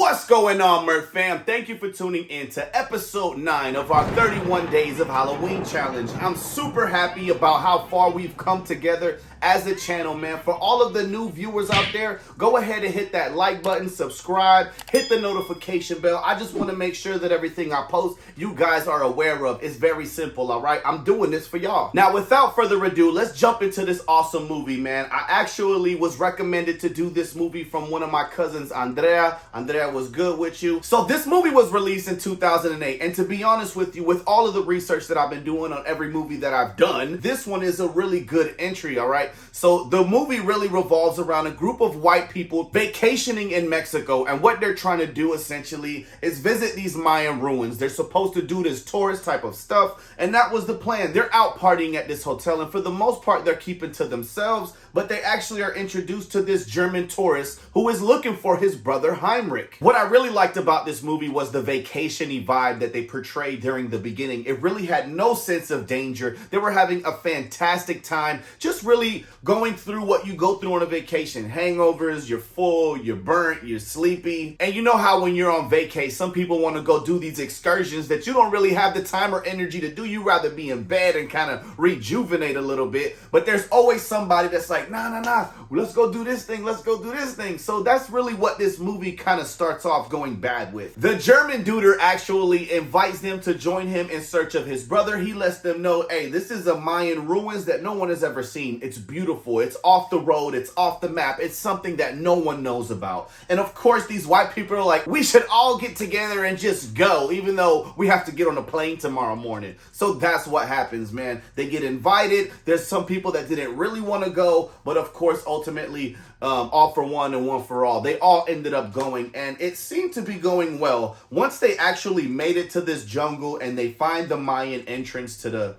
What's going on, Merc fam? Thank you for tuning in to episode 9 of our 31 Days of Halloween challenge. I'm super happy about how far we've come together as a channel, man. For all of the new viewers out there, go ahead and hit that like button, subscribe, hit the notification bell. I just want to make sure that everything I post, you guys are aware of. It's very simple, all right? I'm doing this for y'all. Now, without further ado, let's jump into this awesome movie, man. I actually was recommended to do this movie from one of my cousins, Andrea. Andrea was good with you. So this movie was released in 2008, and to be honest with you, with all of the research that I've been doing on every movie that I've done, this one is a really good entry, all right? So the movie really revolves around a group of white people vacationing in Mexico, and what they're trying to do essentially is visit these Mayan ruins. They're supposed to do this tourist type of stuff, and that was the plan. They're out partying at this hotel, and for the most part, they're keeping to themselves, but they actually are introduced to this German tourist who is looking for his brother Heinrich. What I really liked about this movie was the vacation-y vibe that they portrayed during the beginning. It really had no sense of danger. They were having a fantastic time, just really going through what you go through on a vacation. Hangovers, you're full, you're burnt, you're sleepy. And you know how when you're on vacay, some people want to go do these excursions that you don't really have the time or energy to do. You rather be in bed and kind of rejuvenate a little bit. But there's always somebody that's like, nah, let's go do this thing, let's go do this thing. So that's really what this movie kind of starts off going bad with. The German duder actually invites them to join him in search of his brother. He lets them know, hey, this is a Mayan ruins that no one has ever seen. It's beautiful, it's off the road, it's off the map, it's something that no one knows about. And of course, these white people are like, we should all get together and just go, even though we have to get on a plane tomorrow morning. So that's what happens, man. They get invited. There's some people that didn't really want to go, but of course, ultimately, all for one and one for all. They all ended up going, and it seemed to be going well. Once they actually made it to this jungle and they find the Mayan entrance to the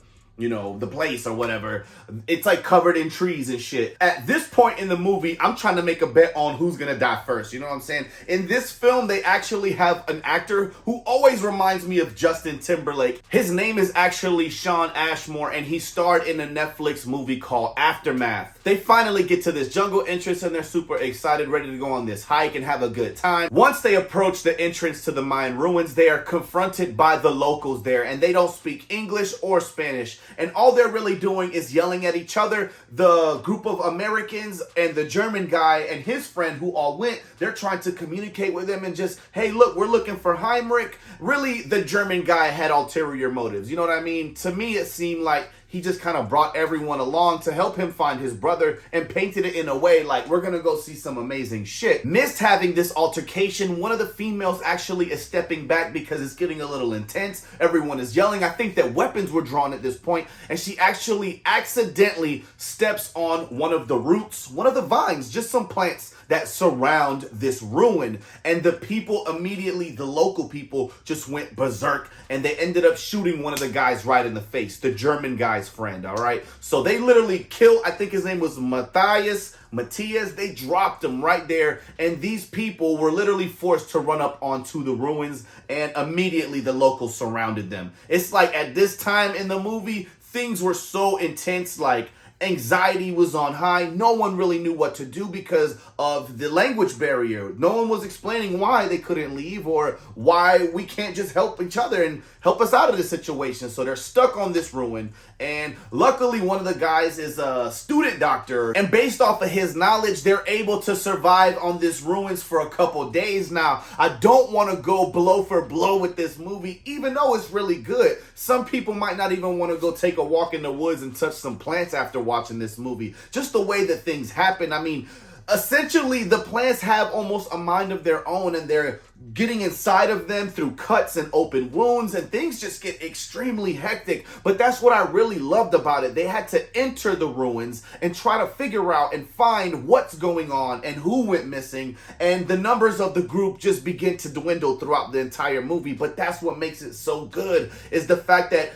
place or whatever, it's like covered in trees and shit. At this point in the movie, I'm trying to make a bet on who's gonna die first. You know what I'm saying? In this film, they actually have an actor who always reminds me of Justin Timberlake. His name is actually Shawn Ashmore, and he starred in a Netflix movie called Aftermath. They finally get to this jungle entrance, and they're super excited, ready to go on this hike and have a good time. Once they approach the entrance to the Mayan ruins, they are confronted by the locals there, and they don't speak English or Spanish. And all they're really doing is yelling at each other. The group of Americans and the German guy and his friend who all went, they're trying to communicate with them and just, hey, look, we're looking for Heinrich. Really, the German guy had ulterior motives. You know what I mean? To me, it seemed like he just kind of brought everyone along to help him find his brother and painted it in a way like we're going to go see some amazing shit. Missed having this altercation. One of the females actually is stepping back because it's getting a little intense. Everyone is yelling. I think that weapons were drawn at this point, and she actually accidentally steps on one of the roots, one of the vines, just some plants that surround this ruin. And the people immediately, the local people, just went berserk, and they ended up shooting one of the guys right in the face, the German guy's friend, all right? So they literally killed, I think his name was Mathias. They dropped him right there, and these people were literally forced to run up onto the ruins, and immediately the locals surrounded them. It's like at this time in the movie, things were so intense, like anxiety was on high. No one really knew what to do because of the language barrier. No one was explaining why they couldn't leave or why we can't just help each other and help us out of this situation. So they're stuck on this ruin. And luckily, one of the guys is a student doctor. And based off of his knowledge, they're able to survive on this ruins for a couple days. Now, I don't want to go blow for blow with this movie, even though it's really good. Some people might not even want to go take a walk in the woods and touch some plants after watching this movie. Just the way that things happen. I mean, essentially, the plants have almost a mind of their own, and they're getting inside of them through cuts and open wounds, and things just get extremely hectic. But that's what I really loved about it. They had to enter the ruins and try to figure out and find what's going on and who went missing, and the numbers of the group just begin to dwindle throughout the entire movie. But that's what makes it so good, is the fact that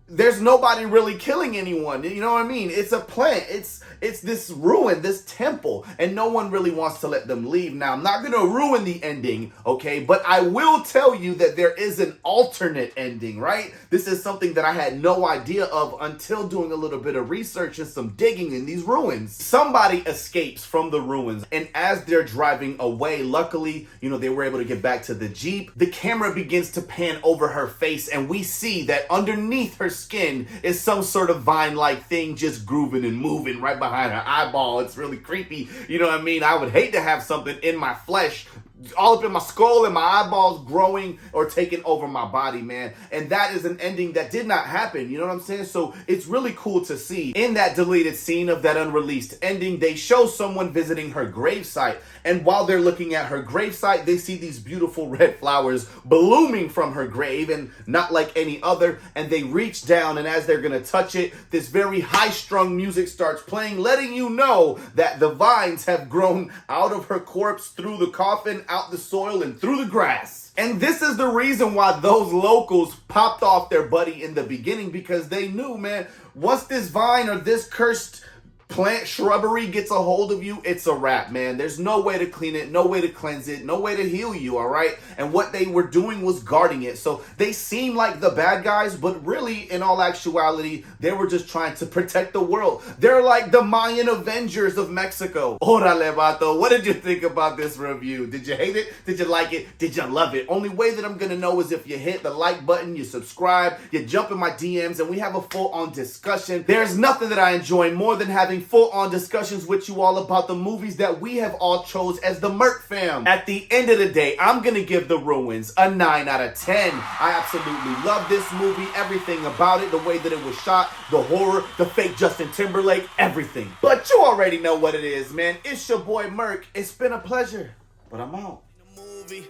there's nobody really killing anyone. You know what I mean? It's a plant. It's this ruin, this temple, and no one really wants to let them leave. Now, I'm not going to ruin the ending, okay? But I will tell you that there is an alternate ending, right? This is something that I had no idea of until doing a little bit of research and some digging in these ruins. Somebody escapes from the ruins, and as they're driving away, luckily, they were able to get back to the Jeep. The camera begins to pan over her face, and we see that underneath her skin is some sort of vine-like thing just grooving and moving right behind her eyeball. It's really creepy. You know what I mean? I would hate to have something in my flesh, all up in my skull and my eyeballs growing or taking over my body, man. And that is an ending that did not happen. You know what I'm saying? So it's really cool to see. In that deleted scene of that unreleased ending, they show someone visiting her gravesite. And while they're looking at her gravesite, they see these beautiful red flowers blooming from her grave, and not like any other. And they reach down, and as they're going to touch it, this very high-strung music starts playing, letting you know that the vines have grown out of her corpse, through the coffin, out the soil, and through the grass. And this is the reason why those locals popped off their buddy in the beginning, because they knew, man, once this vine or this cursed plant shrubbery gets a hold of you, it's a wrap, man. There's no way to clean it, no way to cleanse it, no way to heal you, all right? And what they were doing was guarding it. So they seem like the bad guys, but really, in all actuality, they were just trying to protect the world. They're like the Mayan Avengers of Mexico. Órale, vato. What did you think about this review? Did you hate it? Did you like it? Did you love it? Only way that I'm gonna know is if you hit the like button, you subscribe, you jump in my DMs, and we have a full-on discussion. There's nothing that I enjoy more than having full-on discussions with you all about the movies that we have all chose as the Merc fam. At the end of the day, I'm gonna give The Ruins a 9 out of 10. I absolutely love this movie, everything about it, the way that it was shot, the horror, the fake Justin Timberlake, everything. But you already know what it is, man. It's your boy Merc. It's been a pleasure, but I'm out. Movie,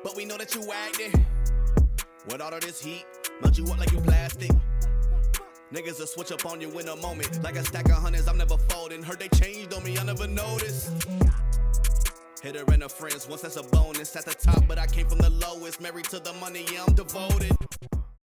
but we know that you acting with all of this heat, melt you up like you plastic. Niggas will switch up on you in a moment. Like a stack of hundreds, I'm never folding. Heard they changed on me, I never noticed. Hit her and her friends, once that's a bonus. At the top, but I came from the lowest. Married to the money, yeah, I'm devoted.